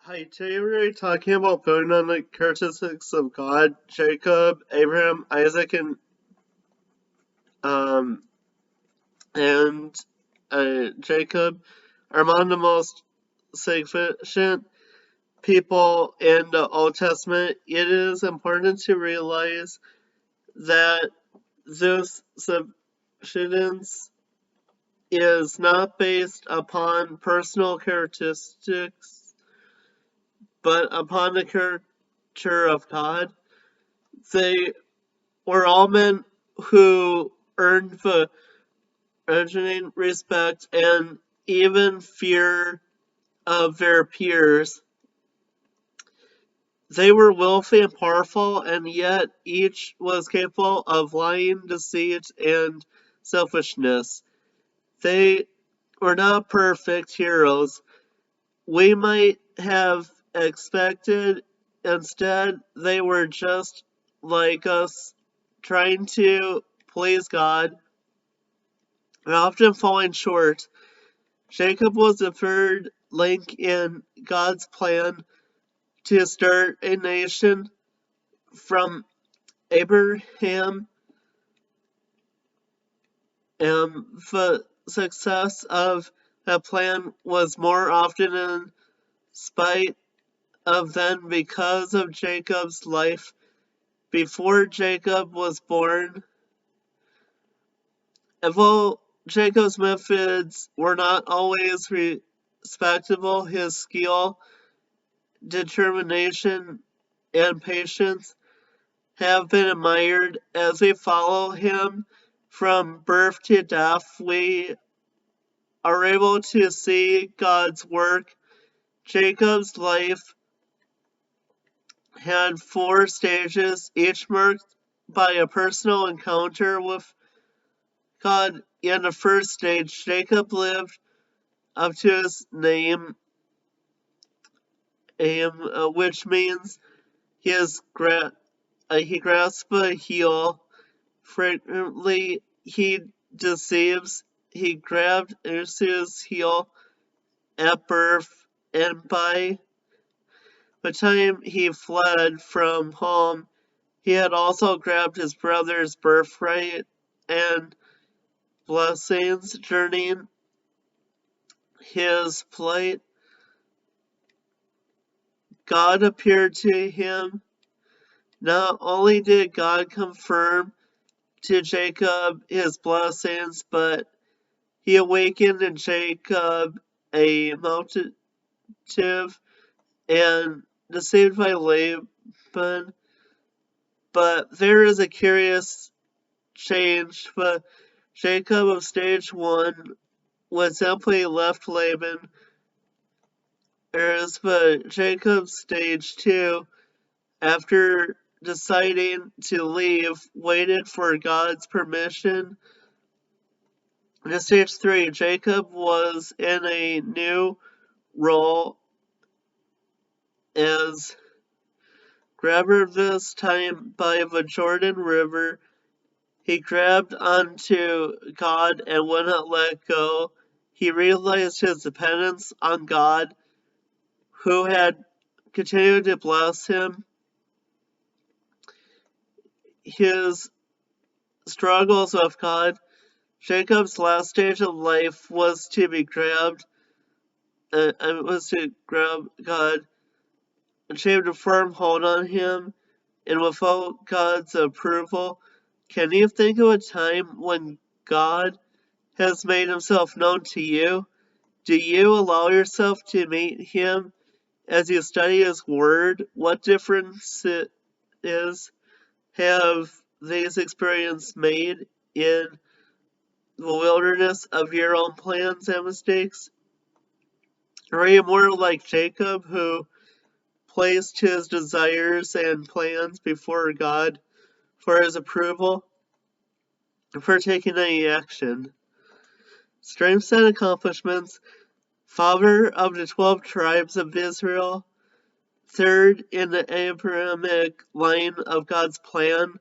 Hi, today we're talking about building on the characteristics of God, Jacob, Abraham, Isaac, um, and Jacob are among the most significant people in the Old Testament. It is important to realize that this subsistence is not based upon personal characteristics, but upon the character of God. They were all men who earned the urgent respect and even fear of their peers. They were wealthy and powerful, and yet each was capable of lying, deceit, and selfishness. They were not perfect heroes we might have expected. Instead, they were just like us, trying to please God and often falling short. Jacob was the third link in God's plan to start a nation. From Abraham, and the success of that plan was more often in spite of than because of Jacob's life. Before Jacob was born, although Jacob's methods were not always respectable, his skill, determination, and patience have been admired. As we follow him from birth to death, we are able to see God's work. Jacob's life had four stages, each marked by a personal encounter with God. In the first stage, Jacob lived up to his name, which means he, he grasps a heel. Frequently, he deceives. He grabbed his heel at birth, and by the time he fled from home, he had also grabbed his brother's birthright and blessings. During his plight, God appeared to him. Not only did God confirm to Jacob his blessings, but he awakened in Jacob a motive and deceived by Laban. But there is a curious change. But Jacob of stage one was simply left Laban, whereas but Jacob stage two, after deciding to leave, waited for God's permission. In stage three, Jacob was in a new role as grabber, this time by the Jordan River. He grabbed onto God and would not let go. He realized his dependence on God, who had continued to bless him. His struggles with God. Jacob's last stage of life was to be grabbed, was to grab God, achieved a firm hold on him, and without God's approval. Can you think of a time when God has made himself known to you? Do you allow yourself to meet him as you study his word? What difference it is have these experiences made in the wilderness of your own plans and mistakes? Are you more like Jacob, who placed his desires and plans before God for his approval, for taking any action? Strengths and accomplishments. Father of the 12 tribes of Israel, third in the Abrahamic line of God's plan,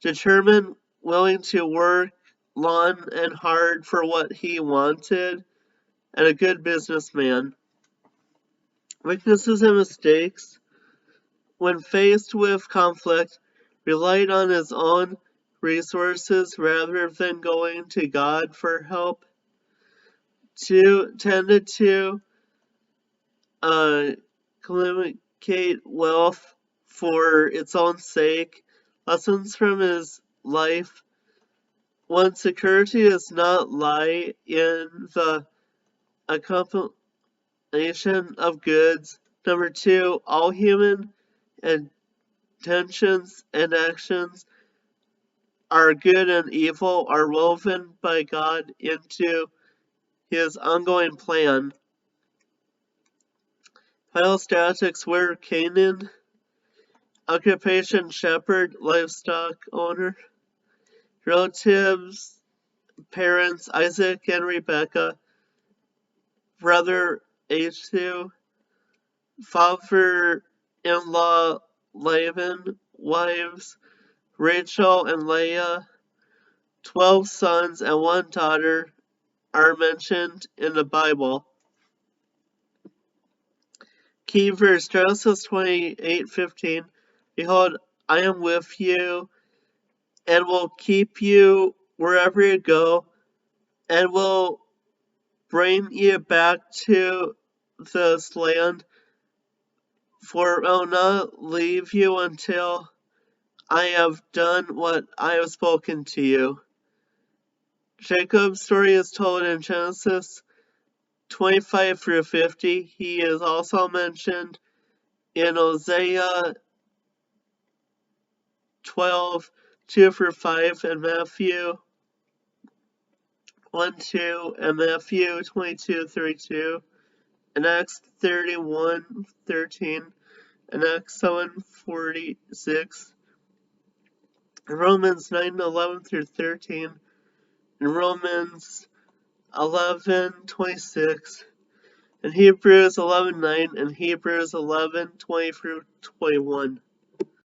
determined, willing to work long and hard for what he wanted, and a good businessman. weaknesses and mistakes. When faced with conflict, relied on his own resources rather than going to God for help. 2. Tended to communicate wealth for its own sake. Lessons from his life. 1. Security does not lie in the accumulation of goods. 2. All human intentions and actions are good and evil are woven by God into his ongoing plan. Biostatics were Canaan, occupation shepherd, livestock owner, relatives, parents Isaac and Rebekah, brother Esau, father-in-law Laban, wives Rachel and Leah, 12 sons and 1 daughter are mentioned in the Bible. Key verse Genesis 28:15. Behold, I am with you and will keep you wherever you go and will bring you back to this land, for I will not leave you until I have done what I have spoken to you. Jacob's story is told in Genesis 25 through 50. He is also mentioned in Hosea 12, 2 through 5, and Matthew 1, 2, and Matthew 22, 32, and Acts 31, 13, and Acts 7, 46, and Romans 9, 11 through 13, and Romans 11, 26, and Hebrews 11, 9, and Hebrews 11, 20 through 21.